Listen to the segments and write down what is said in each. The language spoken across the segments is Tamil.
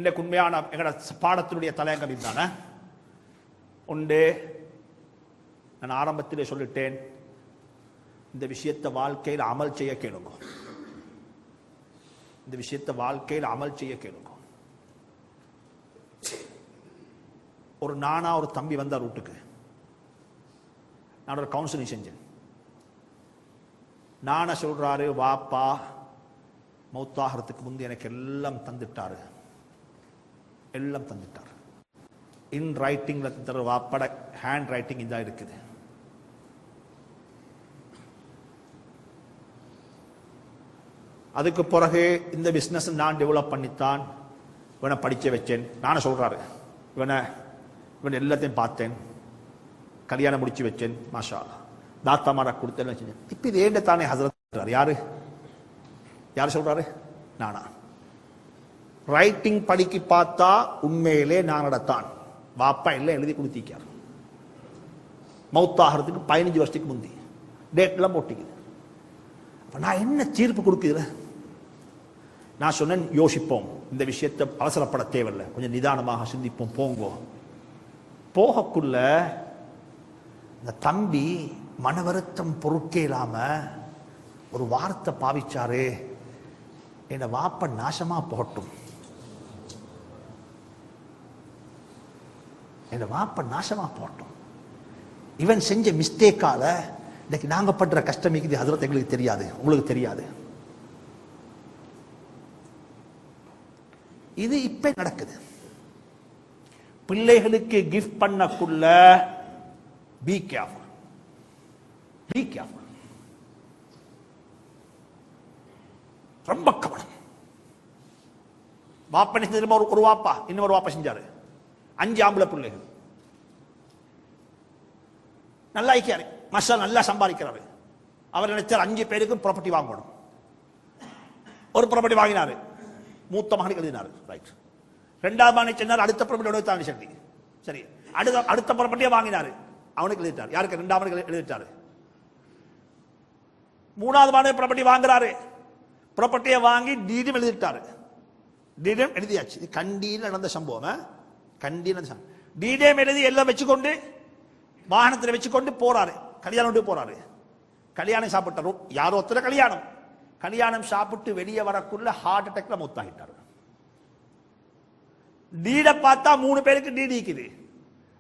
இன்றைக்கு உண்மையான எங்களோட பாடத்தினுடைய தலையங்கம் இதுதானே. உண்டு, நான் ஆரம்பத்திலே சொல்லிட்டேன், இந்த விஷயத்தை வாழ்க்கையில் அமல் செய்ய கேளுங்க. இந்த விஷயத்தை வாழ்க்கையில் அமல் செய்ய கேளுங்க. ஒரு நானா ஒரு தம்பி வந்தார் வீட்டுக்கு. நான் ஒரு கவுன்சிலிங் செஞ்சேன். நானா சொல்றாரு, வாப்பா மௌத்தாகிறதுக்கு முந்தைய எனக்கு எல்லாம் தந்துட்டாரு, எல்லாம் தந்துட்டார். இன் ரைட்டிங்ல தர வாப்பட ஹேண்ட் ரைட்டிங் இதான் இருக்குது. அதுக்கு பிறகு இந்த பிசினஸ் நான் டெவலப் பண்ணித்தான் இவனை படிக்க வச்சேன். நானே சொல்றாரு, இவன் எல்லாத்தையும் பார்த்தேன், கல்யாணம் முடிச்சு வச்சேன், மாஷா அல்லாஹ், தாத்தா மாரா கொடுத்தேன்னு வச்சேன். இப்ப இது ஏண்ட தானே ஹசரத் யாரு யாரு சொல்றாரு? நானா. ரைட்டிங் படிக்க பார்த்தா உண்மையிலே நானடத்தான். வாப்பா எல்லாம் எழுதி கொடுத்திருக்கார். மௌத்தாகிறதுக்கு 15 வருஷத்துக்கு முந்தி டேட் எல்லாம் போட்டிக்குது. நான் என்ன தீர்ப்பு கொடுக்குற? நான் சொன்னேன், யோசிப்போம், இந்த விஷயத்தை அவசரப்பட தேவையில்லை, கொஞ்சம் நிதானமாக சிந்திப்போம், போங்கோ. போகக்குள்ள இந்த தம்பி மன வருத்தம் பொறுக்கே இல்லாம ஒரு வார்த்தை பாவிச்சாரு, என்ன வாப்ப நாசமா போகட்டும், என்ன வாப்ப நாசமா போகட்டும். இவன் செஞ்ச மிஸ்டேக்கால இன்னைக்கு நாங்க பண்ற கஷ்டம் இது ஹஜ்ரத் எங்களுக்கு தெரியாது, உங்களுக்கு தெரியாது. இது இப்ப நடக்குது. பிள்ளைகளுக்கு கிஃப்ட் பண்ணக்குள்ள பி கேர்ஃபுல், பி கேர்ஃபுல், ரொம்ப கவனம். வாப்பா செஞ்சு ஒரு வாப்பா இன்னொரு வாப்பா செஞ்சாரு. 5 ஆம்பளை பிள்ளைகள், நல்லா ஐக்கியாரு, மஷா நல்லா சம்பாதிக்கிறாரு. அவர் நினைச்சார் 5 பேருக்கும் ப்ராப்பர்ட்டி வாங்கணும். ஒரு ப்ராப்பர்ட்டி வாங்கினாரு, மூத்த மகனுக்கு எழுதினாரு. ரைட். 2ஆவது மகனை சொன்னார், அடுத்த ப்ராப்பர்ட்டி தாண்டி சக்தி. சரி, அடுத்த ப்ராப்பர்ட்டியை வாங்கினாரு, அவனுக்கு எழுதிட்டார். யாருக்கு? 2ஆவது எழுதிட்டாரு. 3ஆவது மகனை ப்ராப்பர்ட்டி வாங்குறாரு, ப்ராப்பர்ட்டியை வாங்கி டீடும் எழுதிட்டாரு. டீடம் எழுதியாச்சு. இது கண்டியில் நடந்த சம்பவம். கண்டியில் டீடம் எழுதி எல்லாம் வச்சுக்கொண்டு வாகனத்தில் வச்சுக்கொண்டு போறாரு, கல்யாணம் போறாரு. கல்யாணம் சாப்பிட்டாரு, யாரோ ஒருத்தர கல்யாணம். கல்யாணம் சாப்பிட்டு வெளியே வரக்குள்ள ஹார்ட் அட்டாக்ல மூத்தாகிட்டாரு. டீட பார்த்தா 3 பேருக்கு டீடி இருக்குது.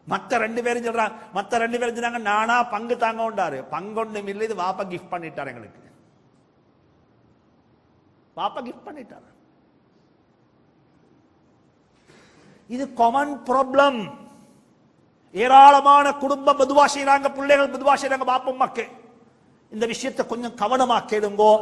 மத்த 2 பேரும் சொல்றாங்க, மத்த 2 பேரும் சொன்னாங்க, நானா பங்கு தாங்க உண்டாரு. பங்கொண்டு இல்லை, இது வாப்பா கிஃப்ட் பண்ணிட்டாரு எங்களுக்கு. பாப்பா கிஃப்ட் பண்ணிட்டாரு. இது காமன் ப்ராப்ளம். ஏராளமான குடும்பம் பதுவா செய்யறாங்க, பிள்ளைகள் பதுவா செய்யறாங்க பாப்பா அம்மாக்கு. இந்த விஷயத்தை கொஞ்சம் கவனமா கேளுங்கோ.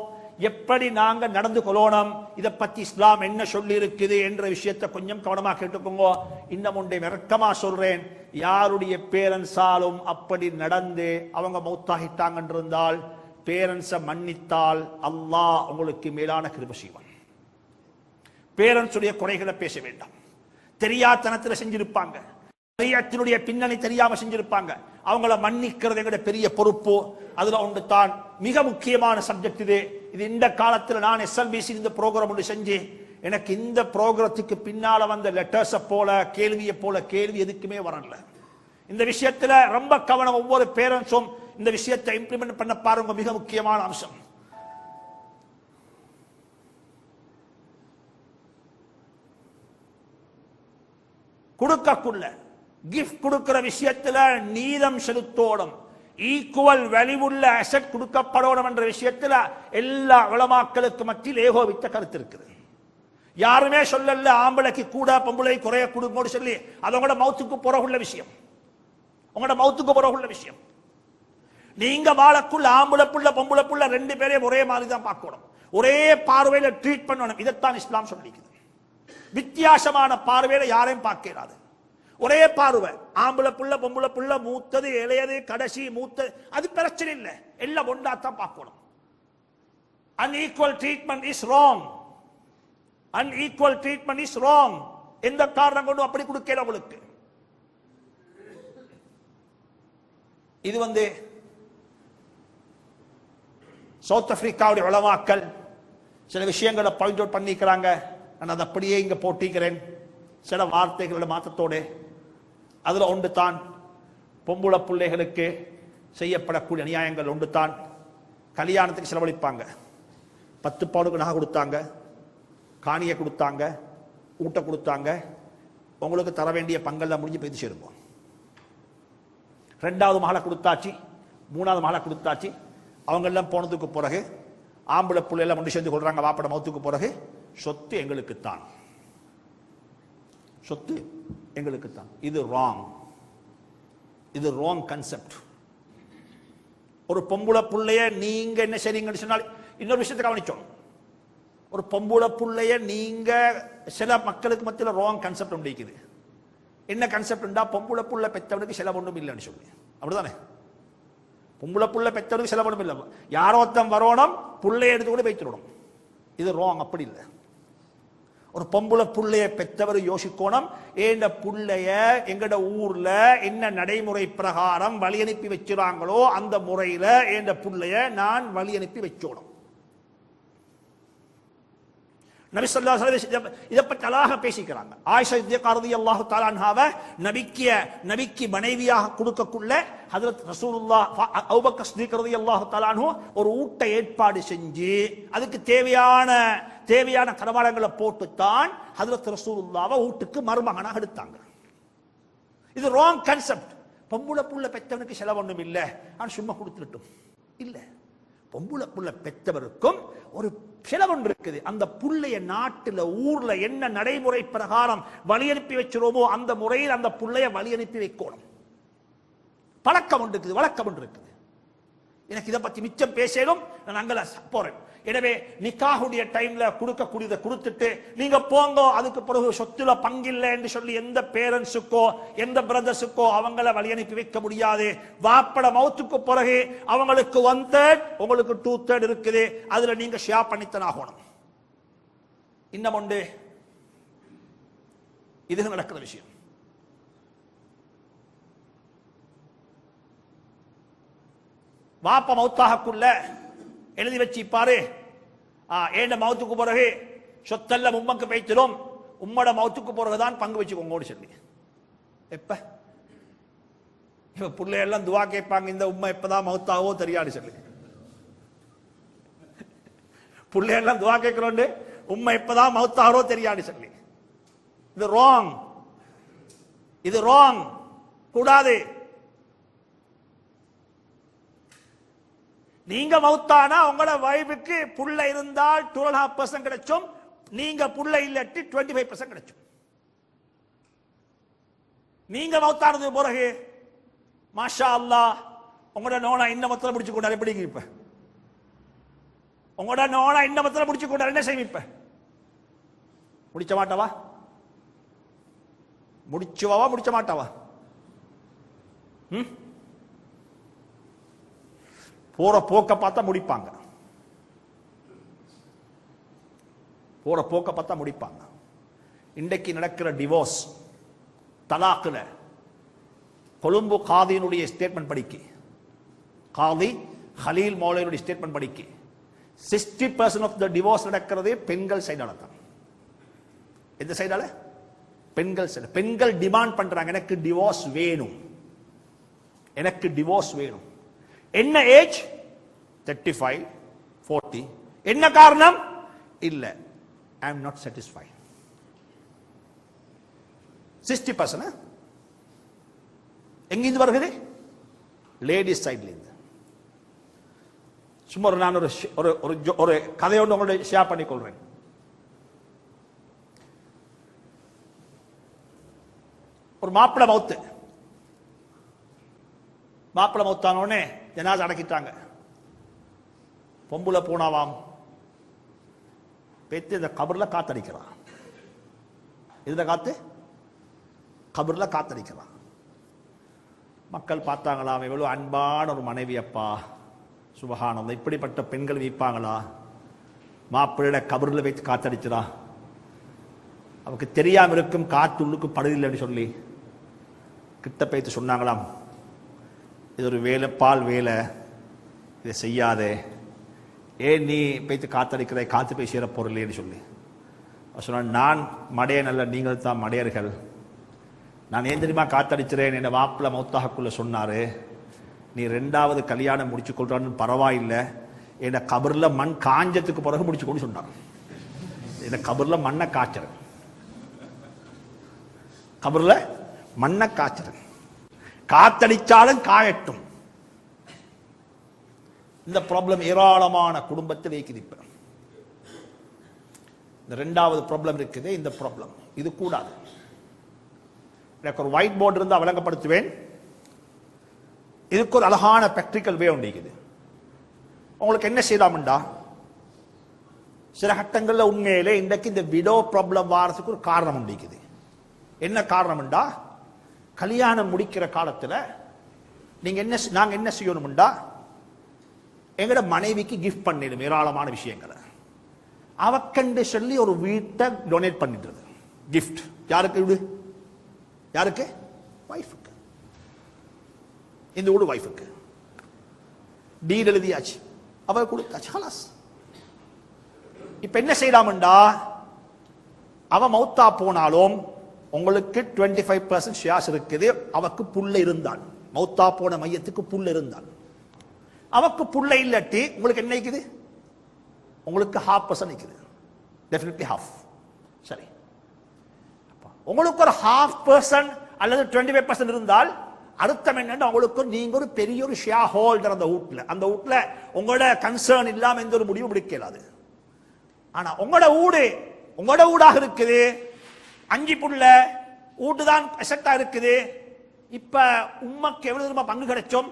எப்படி நாங்க நடந்து கொள்ளணும், இதை பத்தி இஸ்லாம் என்ன சொல்லி இருக்குது என்ற விஷயத்தை கொஞ்சம் கவனமா கேட்டுக்கோங்க. இன்னும் ஒன்றை விரக்கமா சொல்றேன், யாருடைய பேரன்ஸாலும் அப்படி நடந்து அவங்க மௌத்தாகிட்டாங்க இருந்தால், பேரன்ஸை மன்னித்தால் அல்லாஹ் உங்களுக்கு மேலான கிருபை செய்வான். பேரன்ஸுடைய குறைகளை பேச வேண்டாம். தெரியாதனத்தில் செஞ்சிருப்பாங்க, சரியத்தினுடைய பின்னணி தெரியாம செஞ்சிருப்பாங்க, அவங்கள மன்னிக்கிறது எங்களுடைய பெரிய பொறுப்பு. அதுல ஒன்று தான் மிக முக்கியமான சப்ஜெக்ட் இது. இது இந்த காலத்தில் நான் SLBC இந்த ப்ரோக்ராம் ஒன்று செஞ்சு, எனக்கு இந்த ப்ரோக்ராத்துக்கு பின்னால வந்த லெட்டர்ஸை போல கேள்வியை போல கேள்வி எதுக்குமே வரல. இந்த விஷயத்துல ரொம்ப கவனம். ஒவ்வொரு பேரண்ட்ஸும் இந்த விஷயத்தை இம்ப்ளிமெண்ட் பண்ண பாருங்க, மிக முக்கியமான அம்சம். கொடுக்கக்குள்ள கிஃப்ட் கொடுக்கிற விஷயத்துல நீதம் செலுத்தோடும், ஈக்குவல் வேல்யூவுள்ள அசெட் கொடுக்கப்படணும் என்ற விஷயத்துல எல்லா உலமாக்களுக்கு மத்தியில் ஏகோபித்த கருத்து இருக்குது. யாருமே சொல்லல ஆம்பளைக்கு கூட பொம்பளை குறைய கொடுங்கோடு சொல்லி. அது உங்களோட மவுத்துக்கு புறகுள்ள விஷயம், உங்களோட மவுத்துக்கு புறகுள்ள விஷயம். நீங்க வாழக்குள்ள ஆம்பளை புள்ள பொம்பளை புள்ள 2 பேரையும் ஒரே மாதிரி தான் பார்க்கணும், ஒரே பார்வையில ட்ரீட் பண்ணணும். இதைத்தான் இஸ்லாம் சொல்லிக்குது. வித்தியாசமான பார்வையில யாரையும் பார்க்கிறாது, ஒரே பார்வை. ஆம்பளை புள்ள பொம்பளை புள்ள, மூத்தது இளையது கடைசி மூத்தது, அது பிரச்சனை இல்லை, எல்லாம் ஒன்றாத்தான் பார்க்கணும். Unequal treatment is wrong, unequal treatment is wrong. எந்த காரணம் கொண்டு அப்படி கொடுக்கல உங்களுக்கு. இது சவுத் ஆப்பிரிக்காவுடைய உலமாக்கள் சில விஷயங்களை பாயிண்ட் அவுட் பண்ணிக்கிறாங்க. நான் அதை அப்படியே இங்க போட்டிக்கிறேன். சில வார்த்தைகளோட மாற்றத்தோட. அதுல ஒன்று தான் பொம்புள பிள்ளைகளுக்கு செய்யப்படக்கூடிய அநியாயங்கள். ஒன்று தான் கல்யாணத்துக்கு செலவழிப்பாங்க. 10 பவுனுக்கு நகை கொடுத்தாங்க, காணியை கொடுத்தாங்க, ஊட்ட கொடுத்தாங்க. உங்களுக்கு தர வேண்டிய பங்கெல்லாம் முடிஞ்சு போய் சேருவோம். 2வது மகளை கொடுத்தாச்சு, 3வது மகளை கொடுத்தாச்சு. அவங்க எல்லாம் போனதுக்கு பிறகு ஆம்பளை பிள்ளை எல்லாம் ஒன்று சேர்ந்து கொள்றாங்க. வாப்பட மௌத்துக்கு பிறகு சொத்து எங்களுக்குத்தான், சொத்து எங்களுக்குத்தான். இது ராங், இது ராங் கான்செப்ட். ஒரு பொம்புள புள்ளைய நீங்க என்ன செய்றீங்கன்னு சொன்னால், இன்னொரு விஷயத்தை கவனிச்சோம். ஒரு பொம்புள புள்ளைய நீங்க, சில மக்களுக்கு மத்தியில் ராங் கான்செப்ட் ஒன்று இருக்குது. என்ன கான்செப்ட்ண்டா, பொம்புள புள்ள பெற்றவனுக்கு செலவு ஒன்றும் இல்லைன்னு சொல்லி. அப்படிதானே? பொம்புள புள்ள பெற்றவனுக்கு செலவு ஒன்றும் இல்லை. யாரோத்தம் வரணும், புள்ளைய எடுத்து கூட வைத்துடணும். இது ராங். அப்படி இல்லை. ஒரு பொம்புள புள்ளைய பெற்றவர் யோசிக்கணும், ஏண்ட புள்ளைய எங்கட ஊர்ல என்ன நடைமுறை பிரகாரம் வழி அனுப்பி வச்சுறாங்களோ அந்த முறையில ஏண்ட புள்ளைய நான் வழி அனுப்பி வச்சோணும். நபி ஸல்லல்லாஹு அலைஹி வஸல்லம் இத பத்தி அழகாக பேசிக்கிறாங்க. ஆயிஷா ரலியல்லாஹு தஆலா அன்ஹாவை நபிக்கு மனைவியாக கொடுக்கக்குள்ள ஹஜ்ரத் ரசூலுல்லாஹ் அபூபக்கர் சித்திக் ரலியல்லாஹு தஆலா அன்ஹு ஒரு ஊட்ட ஏற்பாடு செஞ்சு அதுக்கு தேவையான தரவாளங்களை போட்டுத்தான் ஹஜ்ரத் ரசூலுல்லாஹ்வை வீட்டுக்கு மருமகனாக எடுத்தாங்க. இது ராங் கான்செப்ட். பொம்புள புள்ள பெற்றவனுக்கு செலவு ஒன்றும் இல்லை, நான் சும்மா கொடுத்துட்டோம் இல்லை. பொம்புள புள்ள பெற்றவருக்கும் ஒரு செலவு இருக்குது. அந்த புள்ளைய நாட்டில் ஊர்ல என்ன நடைமுறை பிரகாரம் வழி அனுப்பி வச்சிரோமோ அந்த முறையில் அந்த புள்ளைய வழி அனுப்பி வைக்கணும். பழக்கம் ஒன்று இருக்குது, வழக்கம் ஒன்று இருக்குது. எனக்கு இதை பத்தி மிச்சம் பேசணும், நான் அங்கே போறேன். எனவே நிக்காஹுடைய டைம்ல கொடுக்கக்கூடியதை கொடுத்துட்டு நீங்க போங்க, அதுக்கு பிறகு சொத்துல பங்கில்லை என்று சொல்லி எந்த பேரண்ட்ஸுக்கோ எந்த பிரதர்ஸுக்கோ அவங்கள வழி அனுப்பி வைக்க முடியாது. வாப்பட மௌத்துக்கு பிறகு அவங்களுக்கு 1/3 உங்களுக்கு 2/3 இருக்குது, அதுல நீங்க ஷேர் பண்ணித்தான் ஆகணும். இன்னும் ஒன்று, இது நடக்கிற விஷயம். வாப்ப மௌத்தாகக்குள்ள எழுதி வச்சுப்பாரு, ஏண்ட மௌத்துக்கு பிறகு சொத்தெல்லாம் உம்மக்கு பேச்சிடும், உம்மோட மௌத்துக்கு பிறகுதான் பங்கு வச்சுக்கோங்க சொல்லி. எப்ப இப்ப பிள்ளையெல்லாம் துவா கேட்பாங்க, இந்த உம்மா எப்பதான் மௌத்தாவோ தெரியாது சொல்லி. பிள்ளையெல்லாம் துவா கேட்கிறோண்டு உம்மா எப்பதான் மௌத்தாவோ தெரியாது சொல்லி. இது ராங், இது ராங், கூடாது. நீங்க மௌத்தானா உங்களோட வைஃபுக்கு புள்ள இருந்தால் 2.5% கிடைச்சும், நீங்க புள்ள இல்லாட்டி 25% கிடைச்சும். நீங்க மௌத்தானது பிறகு மாஷா அல்லாஹ் உங்களோட நோனா இன்னமத்துல முடிச்சு கொண்டாரு. எப்படி இப்ப உங்களோட நோனா இன்னமத்துல முடிச்சு கொண்டாரு, என்ன செய்யும்? இப்ப முடிச்ச மாட்டாவா? முடிச்சுவாவா முடிச்ச மாட்டாவா? போற போக்க பார்த்தா முடிப்பாங்க, போற போக்க பார்த்தா முடிப்பாங்க. இன்றைக்கு நடக்கிற டிவோர்ஸ் தலாக்குல கொழும்பு காதியினுடைய ஸ்டேட்மெண்ட் படிக்கு, காதி ஹலீல் மௌலையுடைய ஸ்டேட்மெண்ட் படிக்கு 60% ஆஃப் த டிவோர்ஸ் நடக்கிறது பெண்கள் சைடால தான். எந்த சைடால? பெண்கள் சைடு. பெண்கள் டிமாண்ட் பண்றாங்க, எனக்கு டிவோர்ஸ் வேணும், எனக்கு டிவோர்ஸ் வேணும். என்ன ஏஜ்? 35, 40. என்ன காரணம்? இல்ல, ஐ அம் நாட் சாட்டிஸ்ஃபைட். 60% எங்கிருந்து வருகிறது? லேடிஸ் சைட்ல இருந்து. சும்மா நான் ஒரு கதையோடு உங்களோட ஷேர் பண்ணிக்கொள்றேன். ஒரு மாப்பிள மௌத்து, மாப்பிள மௌத்தான உடனே ஜனாஸா அடக்கிட்டாங்க. பொம்புல பூனாவாம் பேத்து இந்த கபர்ல காத்தடிக்கிறான். இதுல காத்து கபர்ல காத்தடிக்கிறான். மக்கள் பார்த்தாங்களாம், எவ்வளவு அன்பான ஒரு மனைவி அப்பா, சுபஹானல்லாஹ், இப்படிப்பட்ட பெண்கள் வைப்பாங்களா? மாப்பிள்ளை கபர்ல வைத்து காத்தடிச்சிடா, அவருக்கு தெரியாம இருக்கும் காத்து உள்ளுக்கு படுதில்லைன்னு சொல்லி கிட்ட பேத்து சொன்னாங்களாம், இது ஒரு வேலை, பால் வேலை, இதை செய்யாதே, ஏன் நீ பேத்து காத்தடிக்கிற, காத்து போய் சேர போறலேன்னு சொல்லி. சொன்னான், நான் மடையன் அல்ல, நீங்கள் தான் மடையர்கள். நான் ஏன் தெரியுமா காத்தடிச்சிறேன், என் வாப்பில மௌத்தாகக்குள்ள சொன்னாரு, நீ 2வது கல்யாணம் முடிச்சு கொள்றான்னு பரவாயில்லை, என் கபர்ல மண் காஞ்சத்துக்கு பிறகு முடிச்சு கொண்டு சொன்னார். என் கபர்ல மண்ணை காய்ச்சறேன், கபர்ல மண்ணை காய்ச்சறேன், காத்தடிச்சாலும் காயட்டும். இந்த ப்ராப்ளம் ஏராளமான குடும்பத்தில் இருக்குது. இப்ப இந்த 2வது ப்ராப்ளம் இருக்குது. இந்த ப்ராப்ளம் இது கூடாது. எனக்கு ஒரு ஒயிட் போர்டு இருந்தால் விளங்கப்படுத்துவேன். இதுக்கு ஒரு அழகான பிராக்டிக்கல் வே உண்டு. உங்களுக்கு என்ன செய்யலாம்டா, சில கட்டங்களில் உண்மையிலே இன்றைக்கு இந்த விடோ ப்ராப்ளம் வாரத்துக்கு ஒரு காரணம் உண்டு. என்ன காரணம்டா, கல்யாணம் முடிக்கிற காலத்தில் நாங்க என்ன செய்யணும்டா, எங்கட மனைவிக்கு கிஃப்ட் பண்ணிடும் ஏராளமான விஷயங்களை. அவக்கண்டு சொல்லி ஒரு வீட்டை டொனேட் பண்ணிடுறது. கிஃப்ட் யாருக்கு? வீடு யாருக்கு? வைஃபுக்கு. இந்த வீடு வைஃபுக்கு. டீல் எழுதியாச்சு, அவ கொடுத்தாச்சு, ஹலாஸ். இப்ப என்ன செய்யலாம்டா, அவ மௌத்தா போனாலும் உங்களுக்கு 25% ஷேர்ஸ் இருக்குது. அவக்கு புள்ள இருந்தால், மௌத்தா போன மையத்துக்கு புள்ள இருந்தால், அவக்கு புள்ள இல்லாட்டி உங்களுக்கு என்ன இருக்குது? உங்களுக்கு 0.5% இருக்குது. Definitely half. சரி, உங்களுக்கு ஒரு 0.5% அல்லது 25% இருந்தால் அர்த்தம் என்னன்னா, உங்களுக்கு நீங்க ஒரு பெரிய ஒரு ஷேர் ஹோல்டர் அந்த வீட்டுல உங்களோட கன்சர்ன் இல்லாம எந்த ஒரு முடிவு எடுக்கலாது. ஆனா உங்களோட வீடாக இருக்குது, 5 புள்ள வீட்டு தான் அசெட்டா இருக்குது. இப்ப உம்மக்கு எவ்வளவு பங்கு கிடைச்சோம்?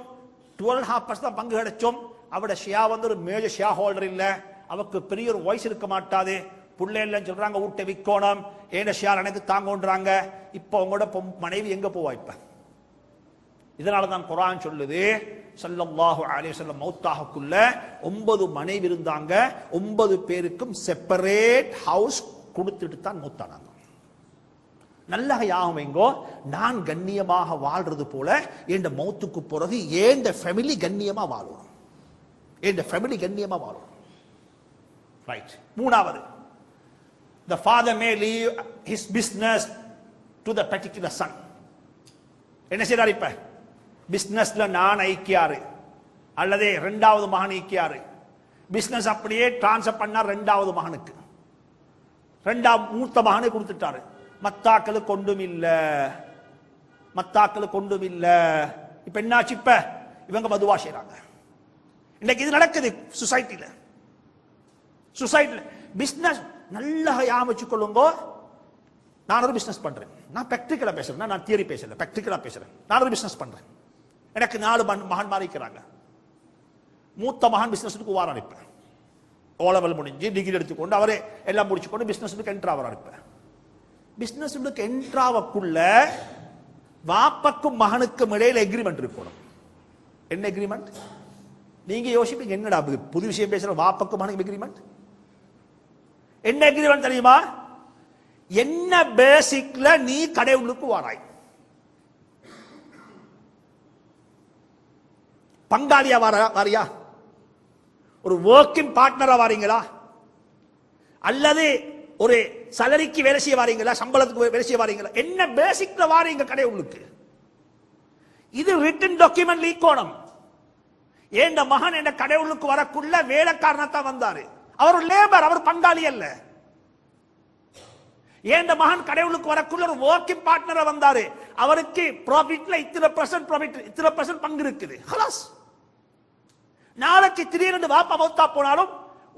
12.5% தான் பங்கு கிடைச்சோம். அவட ஷேர் வந்து ஒரு மேஜர் ஷேர் ஹோல்டர் இல்ல, அவருக்கு பெரிய ஒரு வாய்ஸ் இருக்க மாட்டாது. புள்ளை எல்லாம் சொல்றாங்க வீட்டை விற்கணும், ஏன ஷேர் எனக்கு தாங்கன்றாங்க. இப்ப உங்களோட மனைவி எங்க போவா? இப்ப இதனாலதான் குர்ஆன் சொல்லுது, ஸல்லல்லாஹு அலைஹி வஸல்லம் மௌத்தாகக்குள்ள 9 மனைவி இருந்தாங்க. 9 பேருக்கும் செப்பரேட் ஹவுஸ் கொடுத்துட்டு தான் மௌத்தானாங்க. நல்ல யாகம் வைங்கோ, நான் கண்ணியமாக வாழ்றது போல என் மௌத்துக்கு பிறகு ஏன் ஃபேமிலி கண்ணியமா வாழணும், என் ஃபேமிலி கண்ணியமா வாழணும். ரைட். 3வது, the father may leave his business to the particular son. என்ன செய்றார்? இப்ப பிசினஸ்ல நான் ஐக்கியாரு அல்லது 2வது மகன் ஐக்கியாரு. பிசினஸ் அப்படியே டிரான்ஸ்ஃபர் பண்ணார் 2வது மகனுக்கு. மூத்த மகனை கொடுத்துட்டாரு. மத்தாக்களுக்கு கொண்டும் இல்ல. இப்ப என்னாச்சு? இப்ப இவங்க மதுவா செய்றாங்க. இன்னைக்கு இது நடக்குது சொசைட்டில. பிசினஸ் நல்லா யாமிச்சு கொள்ளுங்க. நான் ஒரு பிசினஸ் பண்றேன், நான் பிராக்டிகலா பேசுறேன், நான் தியரி பேசல, பிராக்டிகலா பேசுறேன். நான் ஒரு பிசினஸ் பண்றேன், எனக்கு 4 மகன் மாறிக்கிறாங்க. மூத்த மகன் பிசினஸுக்கு வாரம் அனுப்ப, ஓ லெவல் முடிஞ்சு டிகிரி எடுத்துக்கொண்டு அவரே எல்லாம் முடிச்சுக்கொண்டு பிசினஸுக்கு என்ட்ரா வர அனுப்ப. பிசினஸுக்கு என்ட்ராவக்குள்ள வாப்பக்கும் மகனுக்கும் இடையில எக்ரிமெண்ட் இருக்கணும். என்ன எக்ரிமெண்ட்? நீங்க யோசிப்பீங்க, என்னடா புது விஷயம் பேசுற, வாப்பக்கும் மகனுக்கும் எக்ரிமெண்ட்? என்ன எக்ரிமெண்ட் தெரியுமா? என்ன பேசிக்ல நீ கடை உள்ளுக்கு வாராய், பங்காளியா வாரியா, ஒரு ஒர்க்கிங் பார்ட்னரா வாரீங்களா, அல்லது ஒரு சலரிக்கு வேலை செய்ய வாரீங்களா, சம்பளத்துக்கு வேலை செய்ய வாரீங்களா, என்ன பேசிக்ல வாரீங்க கடை உள்ளுக்கு? இது ரிட்டன் டாக்குமெண்ட் லீக்கோணம். ஏன் மகன் என்ன கடை உள்ளுக்கு வரக்குள்ள வேலைக்காரனத்தான் வந்தாரு, அவர் லேபர், அவர் பங்காளி அல்ல. ஏன் மகன் கடவுளுக்கு வரக்குள்ள ஒரு ஒர்க்கிங் பார்ட்னரா வந்தாரு, அவருக்கு ப்ராஃபிட்ல இத்தனை பர்சன்ட் பங்கு இருக்குது. ஹலாஸ். நாளைக்கு திடீர்னு வாப்பா மௌத்தா போனாலும்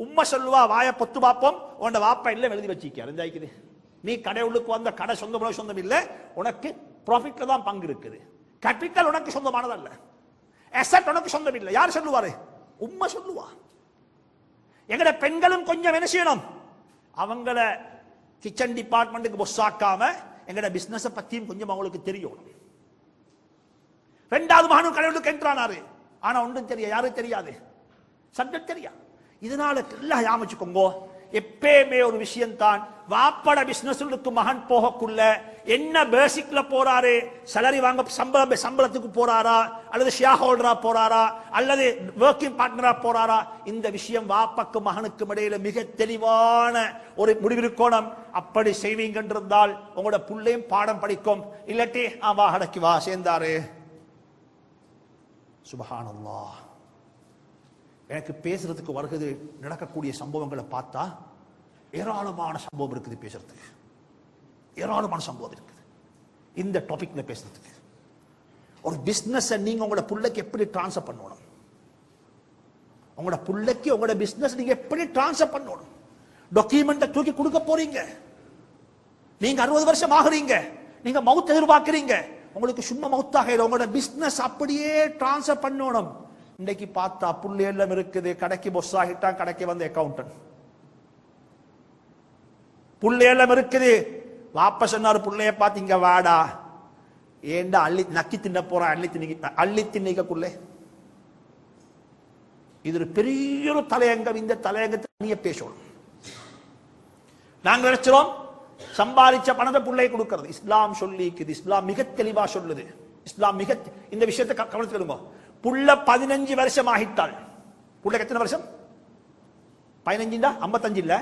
உம்மா சொல்லுவா, வாய பொத்து பாப்போம், உன் வாப்பா இல்ல எழுதி வச்சிருக்காரு. இந்த நீ கடவுளுக்கு வந்த கடை சொந்தம் இல்ல, உனக்கு ப்ராஃபிட்ல தான் பங்கு இருக்குது. கேபிட்டல் உனக்கு சொந்தமானதல்ல, அசெட் உனக்கு சொந்தம் இல்ல. யார் சொல்லுவாரு? உம்மா சொல்லுவா. எங்கட பெண்களும் கொஞ்சம் என்ன செய்யணும், அவங்கள கிச்சன் டிபார்ட்மெண்ட்டுக்கு பொஸ் ஆக்காம எங்கட பிசினஸ் பத்தியும் கொஞ்சம் அவங்களுக்கு தெரியும். 2வது மகனும் கடவுளுக்கு என்றானாரு, ஆனா ஒன்றும் தெரியாது, யாரும் தெரியாது, சப்ஜெக்ட் தெரியா. இதனால எல்லாம் யாமிச்சுக்கோங்க, எப்பயுமே ஒரு விஷயம் தான், வாப்பட பிசினஸ் மகன் போகக்குள்ள என்ன பேசிக்ல போறாரு, salary வாங்க சம்பளத்துக்கு போறாரா, அல்லது ஷேர் ஹோல்டரா போறாரா, அல்லது வொர்க்கிங் பார்ட்னரா போறாரா, இந்த விஷயம் வாப்பக்கு மகனுக்கு இடையில மிக தெளிவான ஒரு முடிவிருக்கோணம். அப்படி செய்வீங்கன்றிருந்தால் உங்களோட புள்ளையும் பாடம் படிக்கும். இல்லாட்டி வா அடக்கி வா சேர்ந்தாரு. சுப்ஹானல்லாஹ். எனக்கு பேசுறதுக்கு வருகிறது நடக்கக்கூடிய சம்பவங்களை பார்த்தா ஏராளமான சம்பவம் இருக்குது பேசுறதுக்கு, ஏராளமான சம்பவம் இருக்குது இந்த டாபிக்ல பேசுறதுக்கு. ஒரு பிசினஸ் நீங்க உங்களோட புள்ளைக்கு எப்படி டிரான்ஸ்ஃபர் பண்ணணும், உங்களோட புள்ளைக்கு உங்களோட பிசினஸ் நீங்க எப்படி டிரான்ஸ்ஃபர் பண்ணணும். டாக்குமெண்ட்டை தூக்கி கொடுக்க போறீங்க, நீங்க 60 வருஷம் ஆகுறீங்க, நீங்க மவுத் எதிர்பார்க்கிறீங்க, உங்களுக்கு சும்மா மவுத்தாக உங்களோட பிசினஸ் அப்படியே டிரான்ஸ்ஃபர் பண்ணணும். இன்னைக்கு பார்த்தா புள்ளி எல்லாம் இருக்குது, கடைக்கு பொஸ் ஆகிட்டான், கடைக்கு வந்து அக்கௌண்டன்ட். புள்ளி எல்லாம் இருக்குது. வாப்ப சொன்னாரு புள்ளைய பார்த்து இங்க வாடா, ஏண்டா அள்ளி நக்கி தின்ன போறான், அள்ளி தின்னிக்கக்குள்ளே. இது ஒரு பெரிய ஒரு தலையங்கம். இந்த தலையங்கத்தை நீங்க பேசணும். நாங்க நினைச்சிரோம் சம்பாதிச்ச பணத்தை புள்ளை கொடுக்கிறது. இஸ்லாம் சொல்லிக்குது, இஸ்லாம் மிக தெளிவா சொல்லுது. இஸ்லாம் மிக இந்த விஷயத்தை கவனித்துக்கணுங்க. புள்ள 15 வருஷம் ஆகிட்டால், புள்ளைக்கு எத்தனை வருஷம்? 15 55 இல்ல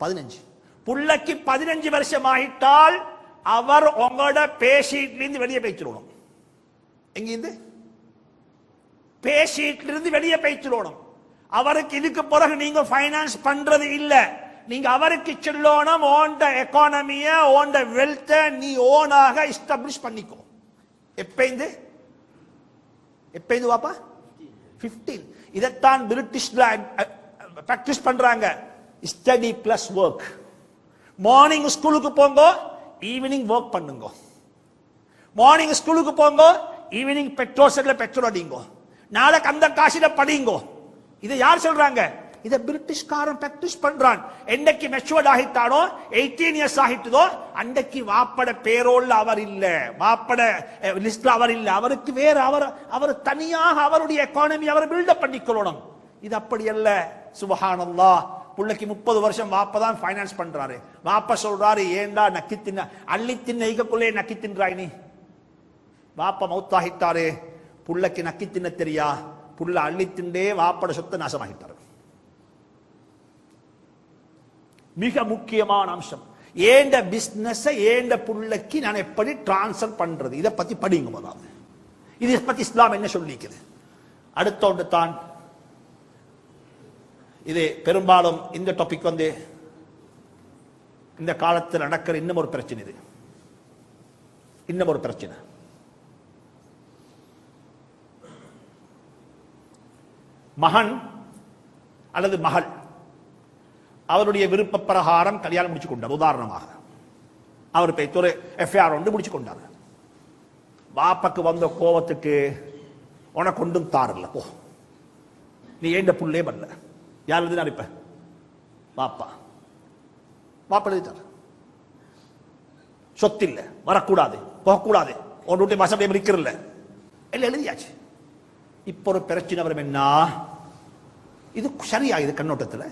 15. புள்ளைக்கு 15 வருஷம் ஆகிட்டால் அவர் உங்களோட பேஷீட்ல இருந்து வெளியே பேச்சிடணும். எங்கிருந்து? பேஷீட்ல இருந்து வெளியே பேச்சிடணும். அவருக்கு இதுக்கு பிறகு நீங்க ஃபைனான்ஸ் பண்றது இல்ல. நீங்க அவருக்கு சொல்லணும், ஓண்ட எக்கானமிய ஓண்ட வெல்த் நீ ஓனாக எஸ்டாப்ளிஷ் பண்ணிக்கோ. எப்பைந்து வாப்பா 15. இதைத்தான் பிரிட்டிஷ்ல பிராக்டிஸ் பண்றாங்க. Study plus work. மார்னிங் ஸ்கூலுக்கு போங்க, ஈவினிங் ஒர்க் பண்ணுங்க. மார்னிங் ஸ்கூலுக்கு போங்க, ஈவினிங் பெட்ரோல் செட்ல பெட்ரோல் அடிங்க. நாளைக்கு அந்த காசில படிங்க. இதை யார் சொல்றாங்க? இதை பிரிட்டிஷ்காரன் பிராக்டிஸ் பண்றான். என்னைக்கு மெச்சூர்ட் ஆகிட்டானோ, 18 இயர்ஸ் ஆகிட்டதோ, அன்றைக்கு வாப்பட பேரோல்ல அவர் இல்ல, வாப்பட லிஸ்ட்ல அவர் இல்ல. அவருக்கு வேற அவர் தனியாக அவருடைய எக்கானமி அவர் பில்டப் பண்ணிக்கொள்ளணும். இது அப்படி அல்ல. சுப்ஹானல்லாஹ். புள்ளைக்கு 30 வருஷம் வாப்ப தான் ஃபைனான்ஸ் பண்றாரு. வாப்ப சொல்றாரு, ஏண்டா நக்கி தின்ன அள்ளி தின்ன ஈகக்குள்ளே நக்கி தின்றாய் நீ. வாப்ப மௌத்தாகிட்டாரு, புள்ளைக்கு நக்கி தின்ன தெரியா, புள்ள அள்ளி திண்டே வாப்பட சொத்தை நாசமாகிட்டாரு. மிக முக்கியமான அம்சம். ஏண்ட பிசினஸ் ஏண்ட புள்ளைக்கு நான் எப்படி டிரான்ஸ்ஃபர் பண்றது, இதை பத்தி படிங்க. முதல்ல இதை பத்தி இஸ்லாம் என்ன சொல்லிக்குது. அடுத்த ஒன்று தான் இது. பெரும்பாலும் இந்த டாபிக் வந்து இந்த காலத்தில் நடக்கிற இன்னும் ஒரு பிரச்சனை. இது இன்னும் ஒரு பிரச்சனை. மகன் அல்லது மகள் அவருடைய விருப்ப பிரகாரம் கல்யாணம் முடிச்சு கொண்டார். உதாரணமாக அவர் ஒரு எஃப்ஐஆர் ஒன்று முடிச்சு கொண்டார். பாப்பாக்கு வந்த கோபத்துக்கு உனக்கு ஒன்றும் தாரல, போ நீ ஏண்ட புள்ளே பண்ணல. யார் எழுதினார்? இப்ப பாப்பா எழுதிட்டார். சொத்து இல்ல, வரக்கூடாது, போகக்கூடாது, உன்னுடைய மசபையும் இருக்கிறல்ல, எல்லாம் எழுதியாச்சு. இப்ப ஒரு பிரச்சனை வரும். என்ன இது சரியா? இது கண்ணோட்டத்தில்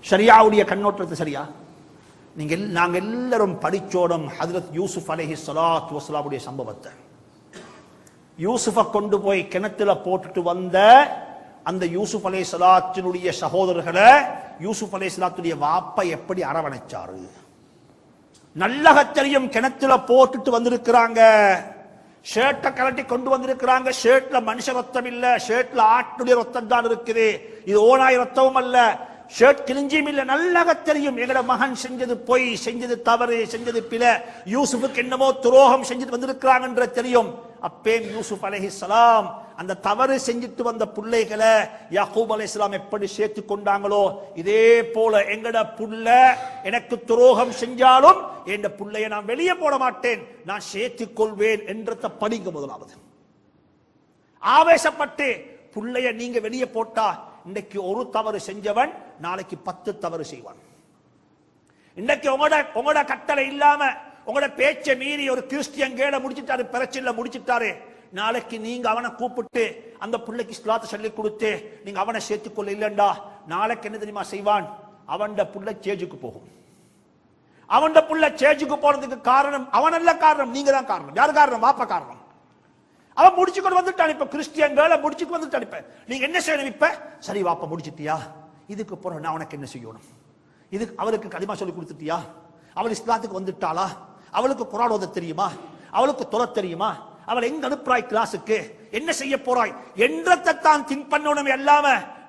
ஷரியாவுடைய கண்ணோட்டத்தை சரியா? நாங்க எல்லாரும் படிச்சோடும் ஹஜ்ரத் யூசுப் அலைஹிஸ்ஸலாத்து வஸ்ஸலாமுடைய சம்பவத்தை. யூசுஃபை கொண்டு போய் கிணத்துல போட்டுட்டு வந்த அந்த யூசுப் அலைஹிஸ்ஸலாத்தினுடைய சகோதரர்களை யூசுப் அலைஹிஸ்ஸலாத்துடைய வாப்பா எப்படி அரவணைச்சாரு நல்லக தெரியும். கிணத்துல போட்டுட்டு வந்திருக்கிறாங்க, ஷர்ட்டை கலட்டி கொண்டு வந்திருக்கிறாங்க. ஷர்ட்ல மனுஷ ரத்தம் இல்ல, ஷர்ட்ல ஆட்டுடைய ரத்தம் தான் இருக்குது. இது ஓனாய் ரத்தமும் அல்ல, ஷர்ட் கிழிஞ்சியும் இல்ல. நல்லக தெரியும் எங்கட மகன் செஞ்சது பொய், செஞ்சது தவறு, செஞ்சது பிழை, யூசுஃபுக்கு என்னமோ துரோகம் செஞ்சுட்டு வந்திருக்கிறாங்க தெரியும். அப்பேம் யூசுப் அலைஹிஸ்ஸலாம் அந்த தவறு செஞ்சுட்டு வந்த பிள்ளைகளை யாக்கூப் அலைஹிஸ்ஸலாம் எப்படி சேர்த்து கொண்டாங்களோ, இதே போல எங்கட புள்ள எனக்கு துரோகம் செஞ்சாலும் என் புள்ளைய நான் வெளியே போட மாட்டேன், நான் சேர்த்துக் கொள்வேன் என்றத படிங்க. முதலாவது ஆவேசப்பட்டு புள்ளைய நீங்க வெளியே போட்டா, இன்னைக்கு ஒரு தவறு செஞ்சவன் நாளைக்கு 10 தவறு செய்வான். இன்னைக்கு உங்களோட கட்டளை இல்லாம உங்களோட பேச்சை மீறி ஒரு கிறிஸ்டியன் கேட முடிச்சிட்டாரு, பிரச்சனை முடிச்சிட்டாரு, நாளைக்கு நீங்க அவனை கூப்பிட்டு அந்த பிள்ளைக்கு இஸ்லாத்தை சொல்லி கொடுத்து நீங்க அவனை சேர்த்துக்கொள்ள இல்லைண்டா, நாளைக்கு என்ன தெரியுமா செய்வான்? அவன் புள்ள சேஜுக்கு போகும். அவன் புள்ள சேர்ச்சுக்கு போறதுக்கு காரணம் அவன் அல்ல, காரணம் நீங்க தான் காரணம். யாரு காரணம்? வாப்பா காரணம். அவன் முடிச்சுக்கொண்டு வந்துட்டான். இப்ப கிறிஸ்டியன் கேர்ள முடிச்சுக்கு வந்துட்டான். இப்ப நீங்க என்ன செய்யணும்? இப்ப சரி வாப்பா முடிச்சிட்டியா, இதுக்கு போற நான் உனக்கு என்ன செய்யணும்? இதுக்கு அவளுக்கு கலிமா சொல்லி கொடுத்துட்டியா? அவள் இஸ்லாத்துக்கு வந்துட்டாளா? அவளுக்கு குர்ஆன் ஓத தெரியுமா? அவளுக்கு தொழ தெரியுமா? அவள் எங்க அனுப்புறாய் கிளாஸுக்கு? என்ன செய்ய போறாய் என்றதான் திங்க் பண்ணணும். எல்லாம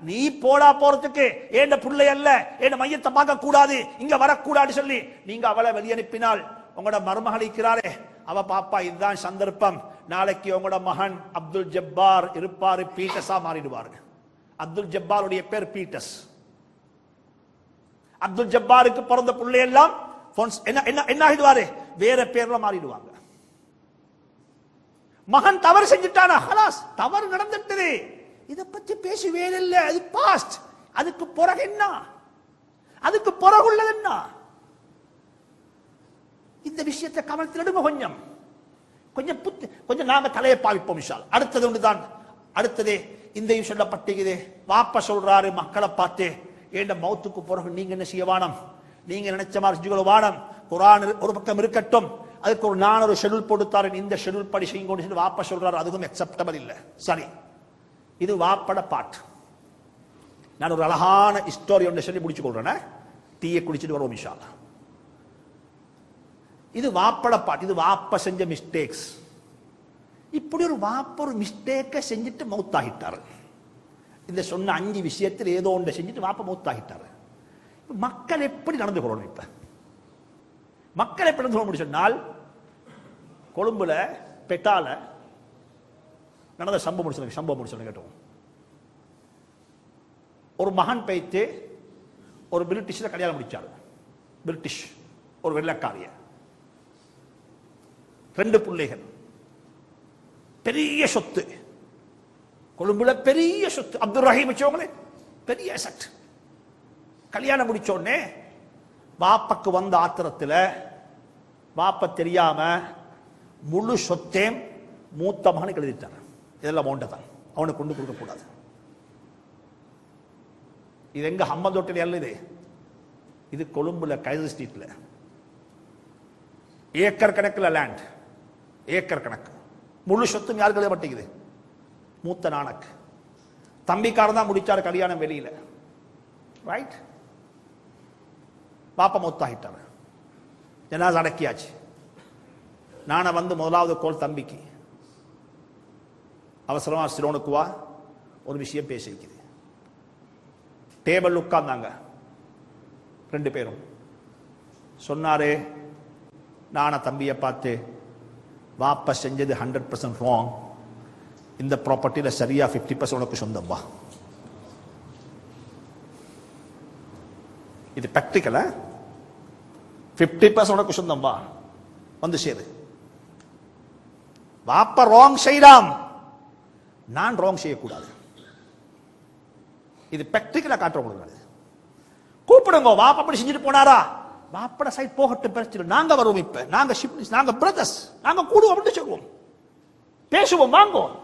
நீ போடா போறதுக்கு ஏண்ட புள்ளை அல்ல, ஏண்ட மையத்தை பார்க்க கூடாது, இங்க வரக்கூடாது சொல்லி நீங்க அவளை வெளியே அனுப்பினால் உங்களோட மருமகளிக்கிறாரே அவ பாப்பா இதுதான் சந்தர்ப்பம், நாளைக்கு உங்களோட மகன் அப்துல் ஜப்பார் இருப்பாரு, பீட்டஸா மாறிடுவாரு. அப்துல் ஜப்பாருடைய பேர் பீட்டஸ். அப்துல் ஜப்பாருக்கு பிறந்த பிள்ளை எல்லாம் என்ன ஆகிடுவாரு? வேற பேர்ல மாறிடுவாங்க. மகன் தவறு செஞ்சுட்டானா, ஹலாஸ் தவறு நடந்துட்டது, இதை பத்தி பேசவே இல்லை, அது பாஸ்ட். அதுக்கு பிறகு என்ன? அதுக்கு பிறகு உள்ளது என்ன? இந்த விஷயத்தை கவனத்தில் எடுங்க. கொஞ்சம் கொஞ்சம் கொஞ்சம் நாம தலையை பாவிப்போம். விஷால் அடுத்தது ஒன்றுதான். அடுத்தது இந்த சொல்லப்பட்டிருக்குது. வாப்பா சொல்றாரு மக்களை பார்த்து, ஏண்ட மௌத்துக்கு பிறகு நீங்க என்ன செய்ய வானம், நீங்க நினைச்ச மாதிரி செஞ்சுக்கொள்ள வானம். குர்ஆன் ஒரு பக்கம் இருக்கட்டும், அதுக்கு நான் ஒரு ஷெட்யூல் போட்டுத்தாரு, இந்த ஷெட்யூல் படி செய்யுங்க வாப்பா சொல்றாரு. அதுவும் அக்செப்டபிள் இல்லை. சரி, இது வாப்பட பாட். நான் ஒரு அழகான ஸ்டோரி ஒன்று சொல்லி முடிச்சு கொள்றேன். டீயை குடிச்சிட்டு வருவோம் இன்ஷா அல்லாஹ். இது வாப்பட பாட். இது வாப்ப செஞ்ச மிஸ்டேக்ஸ். இப்படி ஒரு வாப்ப ஒரு மிஸ்டேக்கை செஞ்சுட்டு மௌத்தாகிட்டாரு. இந்த சொன்ன 5 விஷயத்தில் ஏதோ ஒன்றை செஞ்சுட்டு வாப்ப மௌத்தாகிட்டாரு. மக்கள் எப்படி நடந்து கொள்ளணும்? இப்ப மக்கள் எப்படி நடந்து கொள்ள சொன்னால், கொழும்புல பெட்டால நடந்த சம்பவம் முடிச்சு கேட்டோம். ஒரு மகன் பைத்து ஒரு பிரிட்டிஷ்ல கல்யாணம் முடிச்சாரு. பிரிட்டிஷ் ஒரு வெள்ளக்காரிய, 2 பிள்ளைகள், பெரிய சொத்து, கொழும்புல பெரிய சொத்து. அப்துல் ரஹீம் வச்சவங்களே பெரிய அசட். கல்யாணம் முடிச்ச உடனே வாப்பக்கு வந்த ஆத்திரத்தில் வாப்ப தெரியாம முழு சொத்தையும் மூத்த மகனுக்கு எழுதிட்டார். இதெல்லாம் மௌண்ட தான், அவனுக்கு கொண்டு கொடுக்க கூடாது. இது எங்க ஹம்மதோட்டில் அல்ல, இது கொழும்புல கைசர் ஸ்ட்ரீட்ல ஏக்கர் கணக்கில் லேண்ட், ஏக்கர் கணக்கு. முழு சொத்தும் யாருக்கு எழுதப்பட்டிருக்குது? மூத்த நானக்கு. தம்பிக்காரன் தான் முடிச்சாரு கல்யாணம் வெளியில. ரைட், பாப்பா மொத்தாகிட்டார். ஜனாஸ் அடக்கியாச்சு. நான வந்து முதலாவது கோல் தம்பிக்கு, அவசரமா சிலோனுக்கு வா, ஒரு விஷயம் பேசிக்குது. டேபிள் உட்கார்ந்தாங்க 2 பேரும். சொன்னாரு, நான தம்பியை பார்த்து, வாப்பா செஞ்சது 100% ராங், இந்த ப்ராப்பர்ட்டியில சரியா 50% உனக்கு சொந்தம் வா. இது பிராக்டிக்கல. 50% உனக்கு சொந்தம் வா, வந்து சேரு. வாப்பா ராங் செய்யலாம், நான் ராங் செய்யக்கூடாது. இது பிராக்டிக்கலா காட்டுற முடியாது. கூப்பிடுங்க, வாப்பா அப்படி செஞ்சுட்டு போனாரா, வாப்பட சைட் போகட்டும், பிரச்சனை. நாங்க வருவோம். இப்ப நாங்க ஷிப்னிஸ், நாங்க பிரதர்ஸ், நாங்க கூடுவோம் அப்படின்னு சொல்லுவோம், பேசுவோம், வாங்குவோம்.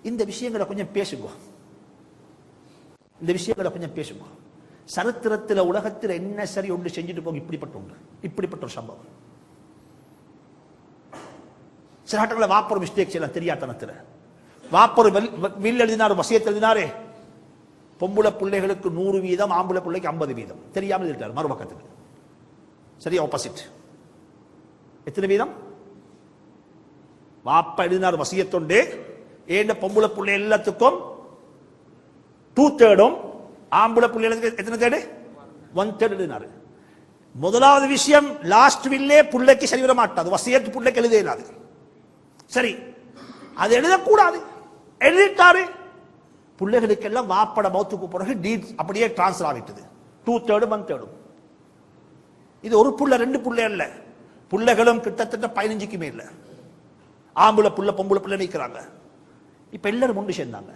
இந்த விஷயங்களை கொஞ்சம் பேசுங்க. இந்த விஷயங்களை கொஞ்சம் பேசுங்க. சரித்திரத்தில் உலகத்தில் என்ன சரி ஒன்று செஞ்சுட்டு போங்க, இப்படிப்பட்ட ஒன்று, இப்படிப்பட்ட ஒரு சம்பவம். சில ஆட்டங்களில் வாப்பர் மிஸ்டேக்ஸ் எல்லாம் தெரியாதனத்தில். வாப்பர் வில் எழுதினார், வசியத்தை எழுதினாரே, பொம்புளை பிள்ளைகளுக்கு 100%, ஆம்பளை பிள்ளைக்கு 50%. தெரியாமல் எழுதிட்டார் மறுபக்கத்துக்கு. சரியா ஆப்போசிட். எத்தனை வீதம்? வாப்பா எழுதினார் வசியத்தொண்டு, ஏண்ட பொம்புளை பிள்ளை எல்லாத்துக்கும் 2/3, ஆம்பளை பிள்ளைகளுக்கு எத்தனை தேடு? 1/3 எழுதினாரு. முதலாவது விஷயம், லாஸ்ட் வில்லே பிள்ளைக்கு சரி வர மாட்டாது, வசியத்து பிள்ளைக்கு எழுத இயலாது. சரி, அது எழுதக்கூடாது, எழுதிட்டாரு. பிள்ளைகளுக்கு எல்லாம் வாப்பட மௌத்துக்கு பிறகு டீட் அப்படியே டிரான்ஸ்ஃபர் ஆகிட்டது. 2/3 1/3. இது ஒரு புள்ள 2 புள்ளை அல்ல, பிள்ளைகளும் கிட்டத்தட்ட 15க்கு மேல ஆம்பளை புள்ள பொம்பளை புள்ள நிற்கிறாங்க. இப்ப எல்லாரும் முண்டு சேர்ந்தாங்க.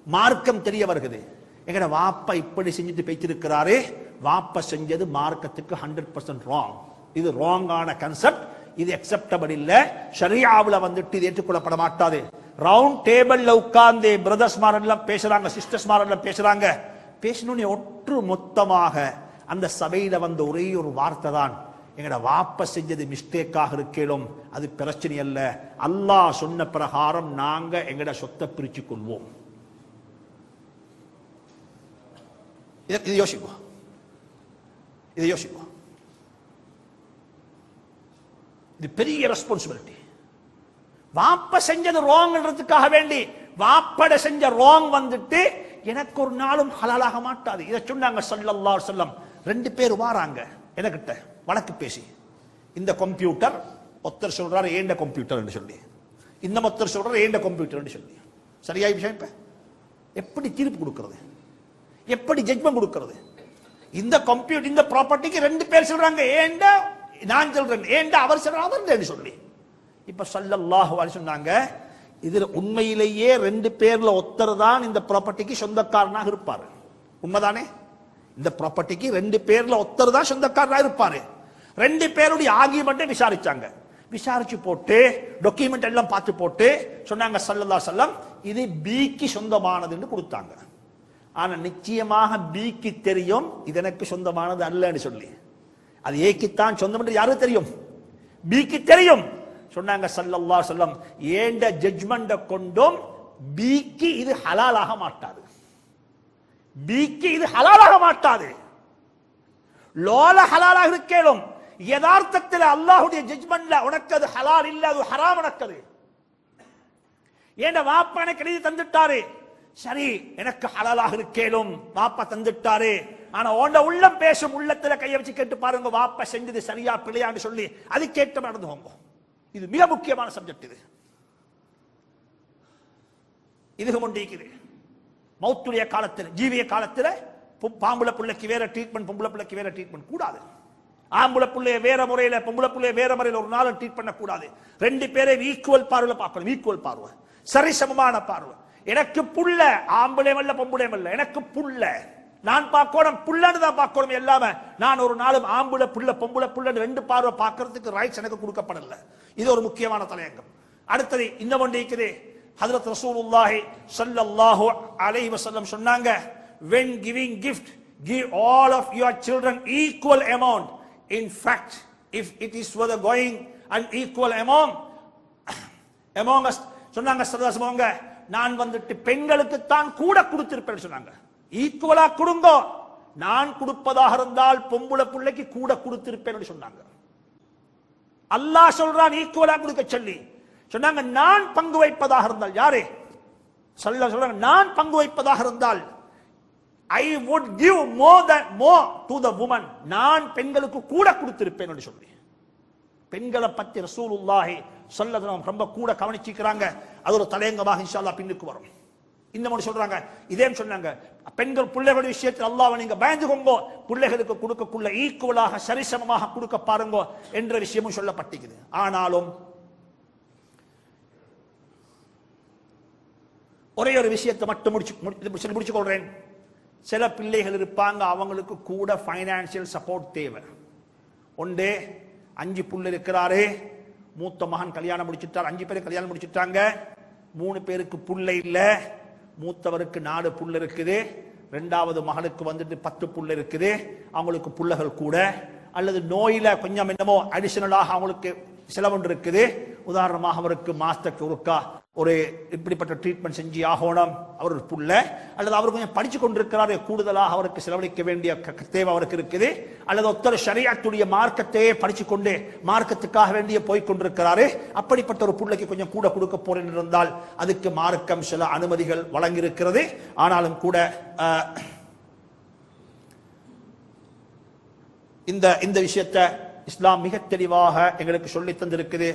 மார்க்கம் தெரிய வருகிறது. எங்கட வாப்பா இப்படி செஞ்சுட்டு பேச்சிருக்கிறாரே, வாப்பா செஞ்சது மார்க்கத்துக்கு 100% ராங். இது ராங்கான கான்செப்ட், இது அக்செப்டபிள் இல்ல. ஷரியாவுல வந்துட்டு இது ஏற்றுக்கொள்ளப்பட மாட்டாது. ரவுண்ட் டேபிள்ல உட்கார்ந்து பிரதர்ஸ் மாரெல்லாம் பேசுறாங்க, சிஸ்டர்ஸ் மாரெல்லாம் பேசுறாங்க. பேசணும்னு ஒற்று மொத்தமாக அந்த சபையில வந்த ஒரே ஒரு வார்த்தை தான், எங்கட வாப்ப செஞ்சது மிஸ்டேக்காக இருக்கலும் அது பிரச்சனை அல்ல, அல்லாஹ் சொன்ன பிரகாரம் நாங்க எங்கட சொத்தை பிரிச்சு கொள்வோம். இதை யோசிப்போம், இதை யோசிப்போம். இது பெரிய ரெஸ்பான்சிபிலிட்டி. வாப்ப செஞ்சது ராங்ன்றதுக்காக வேண்டி வாப்பட செஞ்ச ராங் வந்துட்டு எனக்கு ஒரு நாளும் ஹலாலாக மாட்டாது. இதை சொன்னாங்க ஸல்லல்லாஹு அலைஹி வஸல்லம். 2 பேர் வாராங்க எனக்கிட்ட வழக்கு பேசி, இந்த கம்ப்யூட்டர் ஒருத்தர் சொல்றாரு ஏண்ட கம்ப்யூட்டர் என்று சொல்லி, இந்த ஒருத்தர் சொல்றாரு ஏண்ட கம்ப்யூட்டர் என்று சொல்லி. சரியா விஷயம்? இப்ப எப்படி தீர்ப்பு கொடுக்கிறது, எப்படி ஜட்ஜ்மெண்ட் கொடுக்கிறது? இந்த கம்ப்யூட்டர் இந்த ப்ராப்பர்ட்டிக்கு 2 பேர் சொல்றாங்க ஏண்ட, நான் சொல்றேன் ஏண்ட, அவர் சொல்றாரு அவர் சொல்லி. இப்ப ஸல்லல்லாஹு அலைஹி சொன்னாங்க, இதுல உண்மையிலேயே 2 பேர்ல ஒருத்தர் தான் இந்த ப்ராப்பர்ட்டிக்கு சொந்தக்காரனாக இருப்பாரு. உண்மைதானே? இந்த ப்ராப்பர்ட்டிக்கு 2 பேர்ல ஒருத்தர் தான் சொந்தக்காரனாக இருப்பாரு. 2 பேருடைய ஆர்கியுமெண்ட்டை விசாரிச்சாங்க. விசாரிச்சு போட்டு டாக்குமெண்ட் எல்லாம் பார்த்து போட்டு சொன்னாங்க ஸல்லல்லாஹு அலைஹி வஸல்லம், இது பிக்கு சொந்தமானதுன்னு கொடுத்தாங்க. ஆனா நிச்சயமாக பிக்கு தெரியும் இது எனக்கு சொந்தமானது அல்லன்னு சொல்லி. அது ஏக்குத்தான் சொந்தம் என்று யாருக்கு தெரியும்? பிக்கு தெரியும். சொன்னாங்க ஸல்லல்லாஹு அலைஹி வஸல்லம், ஏண்ட ஜட்ஜ்மெண்ட கொண்டும் பிக்கு இது ஹலாலாக மாட்டாது, பிக்கு இது ஹலாலாக மாட்டாது. லோல ஹலாலாக இருக்கேலும் யதார்த்தத்தில் அல்லாஹ்வுடைய ஜட்ஜ்மெண்ட்ல உனக்கு அது ஹலால் இல்ல, அது ஹராம் உனக்கு. ஏண்ட வாப்பா எனக்கு எழுதி தந்துட்டாரு, சரி எனக்கு ஹலாலாக இருக்கேலும் வாப்பா தந்துட்டாரு. ஆனா உண்ட உள்ளம் பேசும், உள்ளத்துல கைய வச்சு கேட்டு பாருங்க, வாப்பா செஞ்சது சரியா பிழையான்னு சொல்லி அது கேட்டு நடந்துவோங்க. இது மிக முக்கியமான சப்ஜெக்ட். இதுக்கு முண்டிக்குது மௌத்துடைய காலத்தில், ஜீவிய காலத்தில் பாம்புல பிள்ளைக்கு வேற ட்ரீட்மெண்ட், பொம்பளை பிள்ளைக்கு வேற ட்ரீட்மெண்ட் கூடாது. ஆம்புல பிள்ளைய வேற முறையில, பொம்பளை பிள்ளைய வேற முறையில ஒரு நாள் ட்ரீட் பண்ண கூடாது. 2 பேரை ஈக்குவல் பார்வையில பார்க்கணும், ஈக்குவல் பார்வை, சரிசமமான பார்வை. எனக்கு புள்ள ஆம்பளையும் அல்ல பொம்பளையும் அல்ல, எனக்கு புள்ள நான் பார்க்கணும், புள்ளன்னு தான் பார்க்கணும் எல்லாம. நான் ஒரு நாளும் ஆம்புல புள்ள பொம்பளை புள்ள 2 பார்வை பார்க்கறதுக்கு ரைட்ஸ் எனக்கு கொடுக்கப்படல. இது ஒரு முக்கியமான தலையங்கம். அடுத்தது இந்த ஒன்று இருக்குது. ஹஜ்ரத் ரசூலுல்லாஹி ஸல்லல்லாஹு அலைஹி வஸல்லம் சொன்னாங்க, when giving gift give all of your children equal amount. In fact, if it is for the going an equal among us, சொன்னாங்க ஸல்லல்லாஹு அலைஹி வஸல்லம், நான் வந்துட்டு பெண்களுக்கு தான் கூட கொடுத்திருப்பேன் சொன்னாங்க. ஈக்குவலா கொடுங்க, நான் கொடுப்பதாக இருந்தால் பொம்பளை பிள்ளைக்கு கூட கொடுத்திருப்பேன் சொன்னாங்க. அல்லாஹ் சொல்றான் ஈக்குவலா கொடுக்க சொல்லி. சொன்னாங்க நான் பங்கு வைப்பதாக இருந்தால், யாரே ஸல்லல்லாஹு சொல்றாங்க, நான் பங்கு வைப்பதாக இருந்தால் I would give more to the woman. நான் பெண்களுக்கு கூட கொடுத்திருப்பேன் என்று சொல்லி. பெண்களை பத்தி ரசூலுல்லாஹி ஸல்லல்லாஹு அலைஹி வஸல்லம் ரொம்ப கூட கவனிச்சிக்கிறாங்க. அது ஒரு தலையங்கமாக இன்ஷா அல்லாஹ் பின்னுக்கு வரும். இன்னும் சொல்றாங்க, இதே சொன்னாங்க, பெண்கள் பிள்ளைகளுடைய விஷயத்தில் அல்லாஹ்வை நீங்க பயந்துக்கோங்க, பிள்ளைகளுக்கு கொடுக்கக்குள்ள ஈக்குவலாக சரிசமமாக கொடுக்க பாருங்க என்ற விஷயமும் சொல்லப்பட்டிருக்குது. ஆனாலும் ஒரே ஒரு விஷயத்தை மட்டும் முடிச்சு கொள்றேன். சில பிள்ளைகள் இருப்பாங்க, அவங்களுக்கு கூட பைனான்சியல் சப்போர்ட் தேவை. ஒன்றே 5 புள்ள இருக்கிறாரு, மூத்த மகன் கல்யாணம் முடிச்சுட்டார், 5 பேர் கல்யாணம் முடிச்சுட்டாங்க, 3 பேருக்கு புள்ள இல்ல, மூத்தவருக்கு 4 புள்ள இருக்குது, 2வது மகனுக்கு வந்துட்டு 10 புள்ள இருக்குது. அவங்களுக்கு புள்ளகள் கூட, அல்லது நோயில கொஞ்சம் என்னமோ அடிஷனலாக அவங்களுக்கு செலவொன்று இருக்குது. உதாரணமாக அவருக்கு மாசத்துக்கு ஒருக்கா ஒரு இப்படிப்பட்ட ட்ரீட்மெண்ட் செஞ்சு ஆகணும், அவர் ஒரு புள்ள, அல்லது அவர் கொஞ்சம் படிச்சு கொண்டிருக்கிறாரு, கூடுதலாக அவருக்கு செலவழிக்க வேண்டிய தேவை அவருக்கு இருக்குது, அல்லது ஒருத்தர் ஷரியத்துடைய மார்க்கத்தையே படிச்சு கொண்டு மார்க்கத்துக்காக வேண்டிய போய் கொண்டிருக்கிறாரு. அப்படிப்பட்ட ஒரு புள்ளைக்கு கொஞ்சம் கூட கொடுக்க போறேன் இருந்தால் அதுக்கு மார்க்கம் சில அனுமதிகள் வழங்கியிருக்கிறது. ஆனாலும் கூட இந்த விஷயத்தை இஸ்லாம் மிக தெளிவாக எங்களுக்கு சொல்லி தந்திருக்குது.